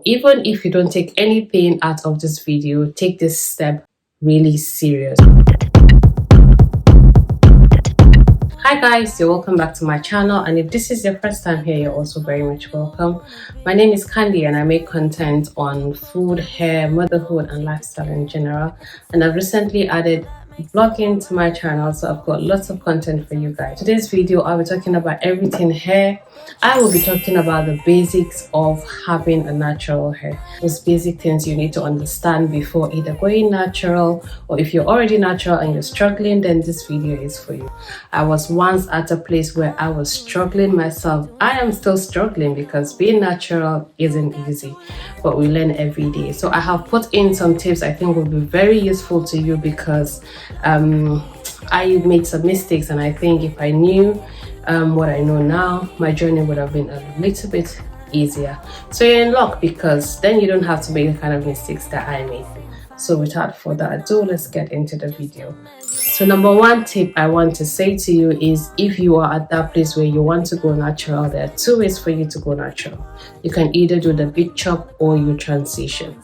So even if you don't take anything out of this video, take this step really serious. Hi guys, you're welcome back to my channel, and if this is your first time here, you're also very much welcome. My name is Candy and I make content on food, hair, motherhood and lifestyle in general, and I've recently added vlogging to my channel, so I've got lots of content for you guys. Today's video I'll be talking about everything hair. I will be talking about the basics of having a natural hair, those basic things you need to understand before either going natural, or if you're already natural and you're struggling, then this video is for you. I was once at a place where I was struggling myself. I am still struggling because being natural isn't easy, but we learn every day. So I have put in some tips I think will be very useful to you because I made some mistakes, and I think if I knew what I know now, my journey would have been a little bit easier. So you're in luck because then you don't have to make the kind of mistakes that I made. So without further ado, let's get into the video. So number one tip I want to say to you is, if you are at that place where you want to go natural, there are two ways for you to go natural. You can either do the big chop or you transition.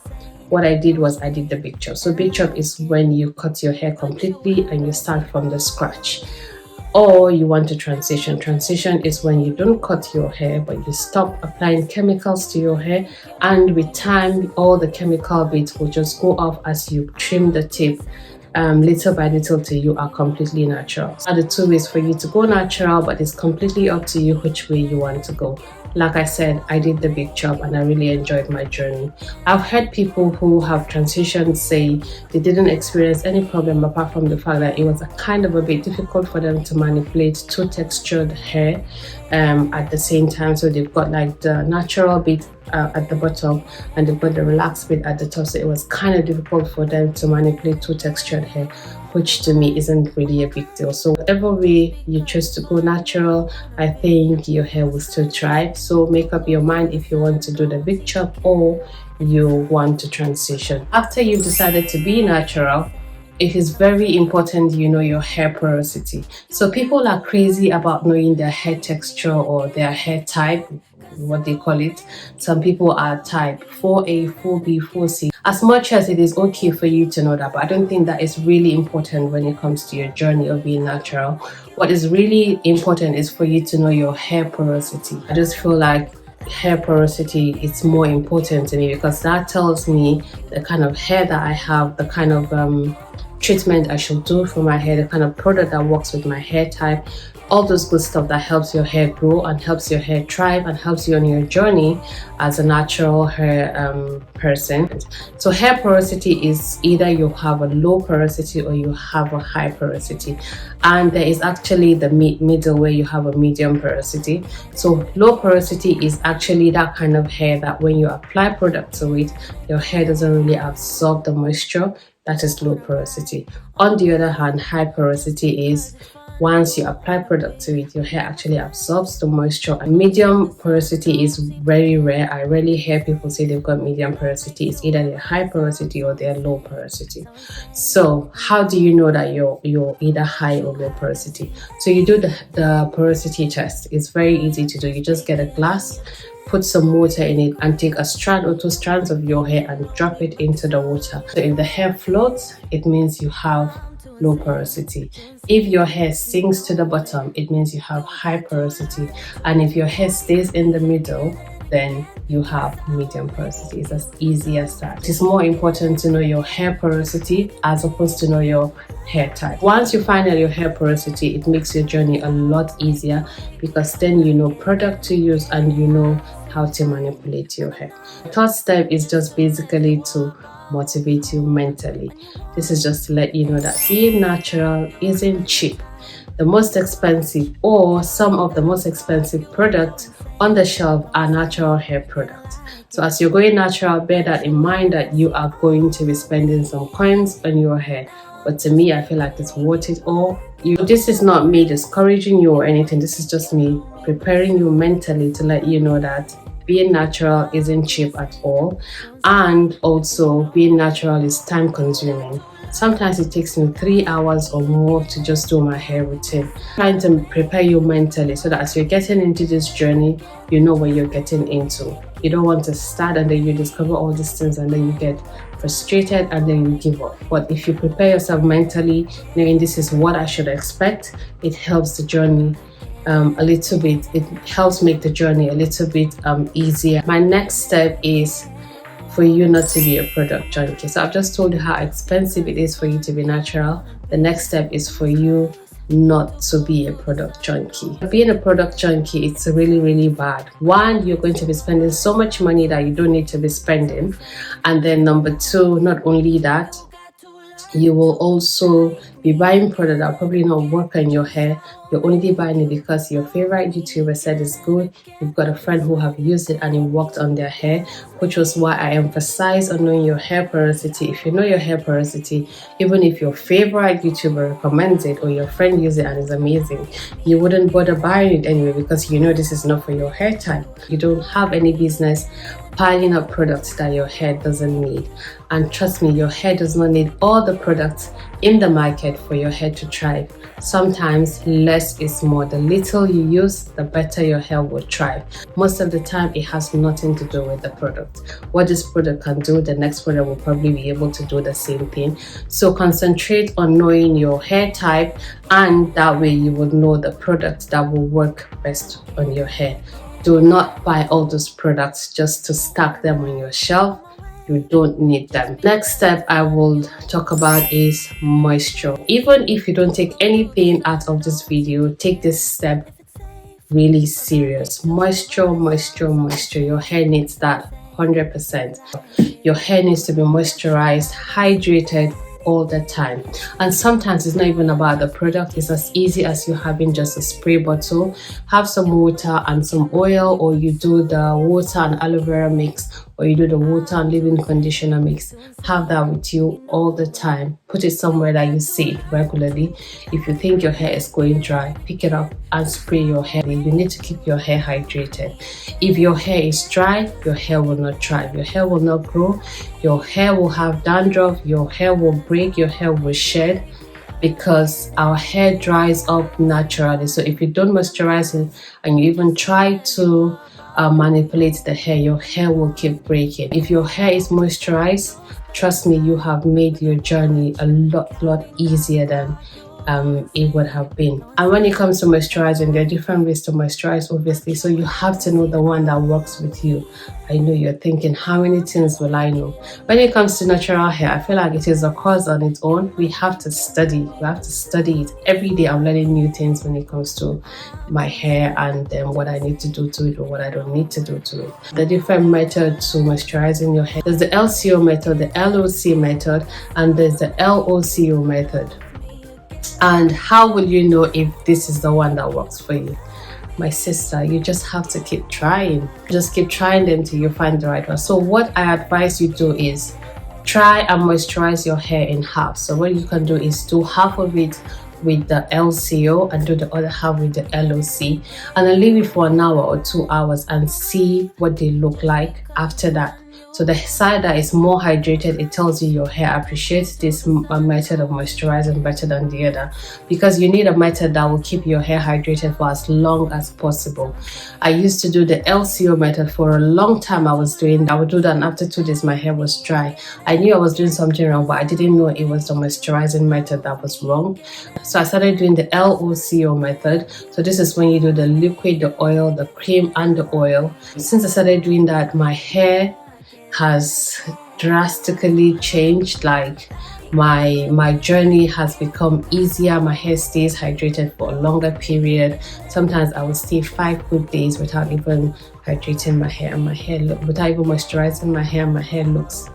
What I did was I did the big chop. So big chop is when you cut your hair completely and you start from the scratch. Or you want to transition. Transition is when you don't cut your hair, but you stop applying chemicals to your hair, and with time all the chemical bits will just go off as you trim the tip little by little till you are completely natural. So the two ways for you to go natural, but it's completely up to you which way you want to go. Like I said, I did the big chop and I really enjoyed my journey. I've heard people who have transitioned say they didn't experience any problem apart from the fact that it was a kind of a bit difficult for them to manipulate two textured hair at the same time. So they've got like the natural bit at the bottom and they've got the relaxed bit at the top. So it was kind of difficult for them to manipulate two textured hair, which to me isn't really a big deal. So whatever way you choose to go natural, I think your hair will still thrive. So make up your mind if you want to do the big chop or you want to transition. After you've decided to be natural, it is very important you know your hair porosity. So people are crazy about knowing their hair texture or their hair type, what they call it. Some people are type 4A, 4B, 4C. As much as it is okay for you to know that, but I don't think that is really important when it comes to your journey of being natural. What is really important is for you to know your hair porosity. I just feel like hair porosity is more important to me because that tells me the kind of hair that I have, the kind of treatment I should do for my hair, the kind of product that works with my hair type, all those good stuff that helps your hair grow and helps your hair thrive and helps you on your journey as a natural hair person. So hair porosity is either you have a low porosity or you have a high porosity, and there is actually the middle where you have a medium porosity. So low porosity is actually that kind of hair that when you apply product to it, your hair doesn't really absorb the moisture. That is low porosity. On the other hand, high porosity is once you apply product to it, your hair actually absorbs the moisture. And medium porosity is very rare. I rarely hear people say they've got medium porosity. It's either they're high porosity or they're low porosity. So how do you know that you're either high or low porosity? So you do the porosity test. It's very easy to do. You just get a glass, put some water in it, and take a strand or two strands of your hair and drop it into the water. So if the hair floats, it means you have low porosity. If your hair sinks to the bottom, it means you have high porosity. And if your hair stays in the middle, then you have medium porosity. It's as easy as that. It is more important to know your hair porosity as opposed to know your hair type. Once you find out your hair porosity, it makes your journey a lot easier because then you know product to use and you know how to manipulate your hair. The third step is just basically to motivate you mentally. This is just to let you know that being natural isn't cheap. The most expensive or some of the most expensive products on the shelf are natural hair products. So as you're going natural, bear that in mind that you are going to be spending some coins on your hair. But to me, I feel like it's worth it all. This is not me discouraging you or anything. This is just me preparing you mentally to let you know that being natural isn't cheap at all, and also being natural is time consuming. Sometimes it takes me 3 hours or more to just do my hair routine. Trying to prepare you mentally so that as you're getting into this journey, you know what you're getting into. You don't want to start and then you discover all these things and then you get frustrated and then you give up. But if you prepare yourself mentally, knowing this is what I should expect, it helps the journey a little bit. It helps make the journey a little bit easier. My next step is for you not to be a product junkie. So I've just told you how expensive it is for you to be natural. The next step is for you not to be a product junkie. Being a product junkie, it's really, really bad. One, you're going to be spending so much money that you don't need to be spending. And then number two, not only that, you will also be buying product that probably not work on your hair. You're only buying it because your favorite YouTuber said it's good. You've got a friend who have used it and it worked on their hair, which was why I emphasize on knowing your hair porosity. If you know your hair porosity, even if your favorite YouTuber recommends it or your friend uses it and it's amazing, you wouldn't bother buying it anyway because you know this is not for your hair type. You don't have any business piling up products that your hair doesn't need. And trust me, your hair does not need all the products in the market for your hair to thrive. Sometimes less is more. The little you use, the better your hair will thrive. Most of the time, it has nothing to do with the product. What this product can do, the next product will probably be able to do the same thing. So concentrate on knowing your hair type, and that way you would know the product that will work best on your hair. Do not buy all those products just to stack them on your shelf. You don't need them. Next step I will talk about is moisture. Even if you don't take anything out of this video, take this step really serious. Moisture, moisture, moisture. Your hair needs that 100%. Your hair needs to be moisturized, hydrated all the time. And sometimes it's not even about the product. It's as easy as you having just a spray bottle, have some water and some oil, or you do the water and aloe vera mix, or you do the water and leave-in conditioner mix. Have that with you all the time. Put it somewhere that you see it regularly. If you think your hair is going dry, pick it up and spray your hair. You need to keep your hair hydrated. If your hair is dry, your hair will not thrive. Your hair will not grow. Your hair will have dandruff. Your hair will break. Your hair will shed, because our hair dries up naturally. So if you don't moisturize it and you even try to manipulate the hair, your hair will keep breaking. If your hair is moisturized, trust me, you have made your journey a lot easier than it would have been. And when it comes to moisturizing, there are different ways to moisturize, obviously, so you have to know the one that works with you. I know you're thinking, how many things will I know? When it comes to natural hair, I feel like it is a course on its own. We have to study. We have to study it every day. I'm learning new things when it comes to my hair and what I need to do to it or what I don't need to do to it. The different methods to moisturizing your hair. There's the LCO method, the LOC method, and there's the LOCO method. And how will you know if this is the one that works for you? My sister, you just have to keep trying. Just keep trying them till you find the right one. So what I advise you do is try and moisturize your hair in half. So what you can do is do half of it with the LCO and do the other half with the LOC, and then leave it for an hour or 2 hours and see what they look like after that. So the side that is more hydrated, it tells you your hair appreciates this method of moisturizing better than the other, because you need a method that will keep your hair hydrated for as long as possible. I used to do the LCO method for a long time. I would do that, and after 2 days my hair was dry. I knew I was doing something wrong, but I didn't know it was the moisturizing method that was wrong. So I started doing the LOCO method. So this is when you do the liquid, the oil, the cream, and the oil. Since I started doing that, my hair has drastically changed. Like my journey has become easier. My hair stays hydrated for a longer period. Sometimes I will stay 5 good days without even hydrating my hair, and without even moisturizing my hair. My hair looks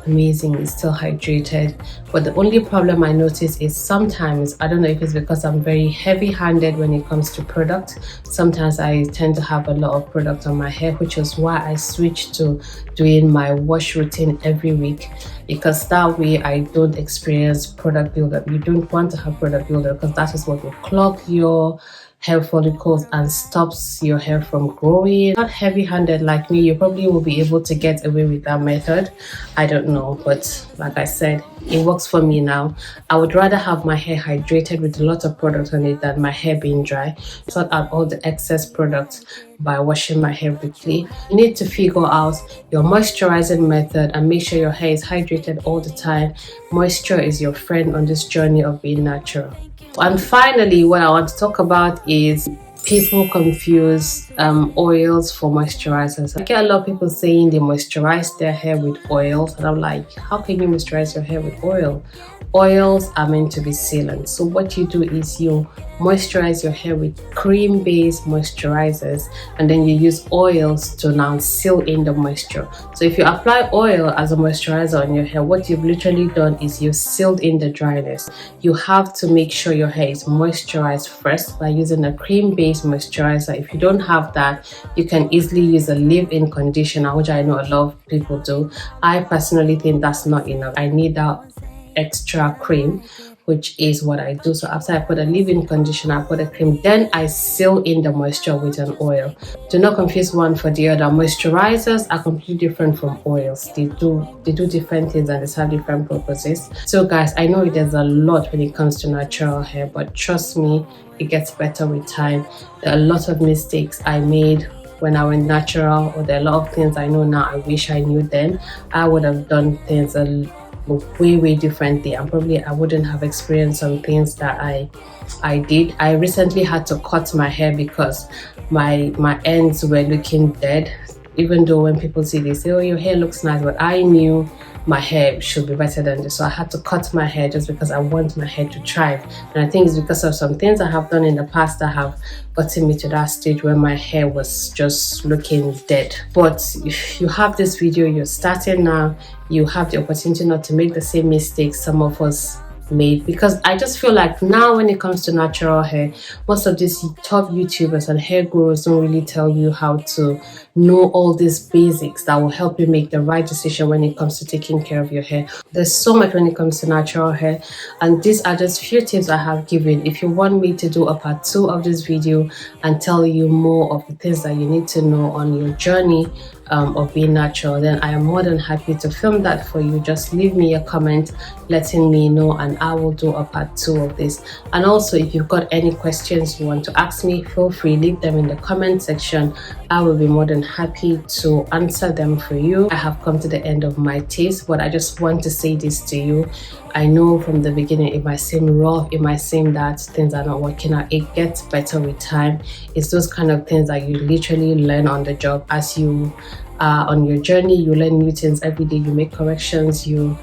amazing. It's still hydrated. But the only problem I notice is sometimes, I don't know if it's because I'm very heavy-handed when it comes to product, sometimes I tend to have a lot of product on my hair, which is why I switched to doing my wash routine every week, because that way I don't experience product buildup. You don't want to have product buildup because that is what will clog your hair follicles and stops your hair from growing. Not heavy-handed like me, you probably will be able to get away with that method. I don't know, but like I said, it works for me now. I would rather have my hair hydrated with a lot of product on it than my hair being dry. Sort out all the excess products by washing my hair weekly. You need to figure out your moisturizing method and make sure your hair is hydrated all the time. Moisture is your friend on this journey of being natural. And finally, what I want to talk about is people confuse oils for moisturizers. I get a lot of people saying they moisturize their hair with oils, and I'm like, how can you moisturize your hair with oil? Oils are meant to be sealant. So what you do is you moisturize your hair with cream-based moisturizers, and then you use oils to now seal in the moisture. So if you apply oil as a moisturizer on your hair, what you've literally done is you've sealed in the dryness. You have to make sure your hair is moisturized first by using a cream-based moisturizer. If you don't have that, you can easily use a leave-in conditioner, which I know a lot of people do. I personally think that's not enough. I need that extra cream, which is what I do. So after I put a leave-in conditioner, I put a cream, then I seal in the moisture with an oil. Do not confuse one for the other. Moisturizers are completely different from oils. They do different things and they serve different purposes. So guys, I know there's a lot when it comes to natural hair, but trust me, it gets better with time. There are a lot of mistakes I made when I went natural, or there are a lot of things I know now I wish I knew then. I would have done things way differently, and probably I wouldn't have experienced some things that I did. I recently had to cut my hair because my ends were looking dead. Even though when people see this, say, oh, your hair looks nice, but I knew my hair should be better than this, so I had to cut my hair just because I want my hair to thrive. And I think it's because of some things I have done in the past that have gotten me to that stage where my hair was just looking dead. But if you have this video, you're starting now, you have the opportunity not to make the same mistakes some of us made, because I just feel like now when it comes to natural hair, most of these top YouTubers and hair gurus don't really tell you how to know all these basics that will help you make the right decision when it comes to taking care of your hair. There's so much when it comes to natural hair, and these are just few tips I have given. If you want me to do a part 2 of this video and tell you more of the things that you need to know on your journey of being natural, then I am more than happy to film that for you. Just leave me a comment letting me know and I will do a part 2 of this. And also, if you've got any questions you want to ask me, feel free, leave them in the comment section. I will be more than happy to answer them for you. I have come to the end of my taste, but I just want to say this to you. I know from the beginning it might seem rough, it might seem that things are not working out. It gets better with time. It's those kind of things that you literally learn on the job. As you are on your journey, you learn new things every day, you make corrections, you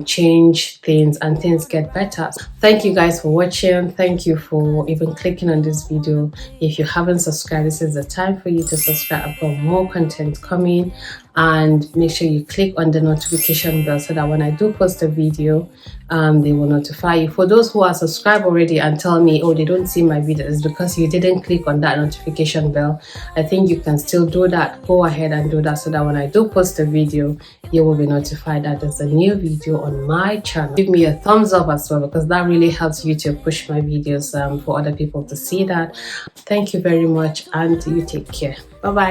change things, and things get better. Thank you guys for watching. Thank you for even clicking on this video. If you haven't subscribed, this is the time for you to subscribe. I've got more content coming, and make sure you click on the notification bell so that when I do post a video, they will notify you. For those who are subscribed already and tell me, oh, they don't see my videos, it's because you didn't click on that notification bell. I think you can still do that. Go ahead and do that so that when I do post a video, you will be notified that there's a new video on my channel. Give me a thumbs up as well, because that really helps YouTube push my videos for other people to see that. Thank you very much, and you take care. Bye bye.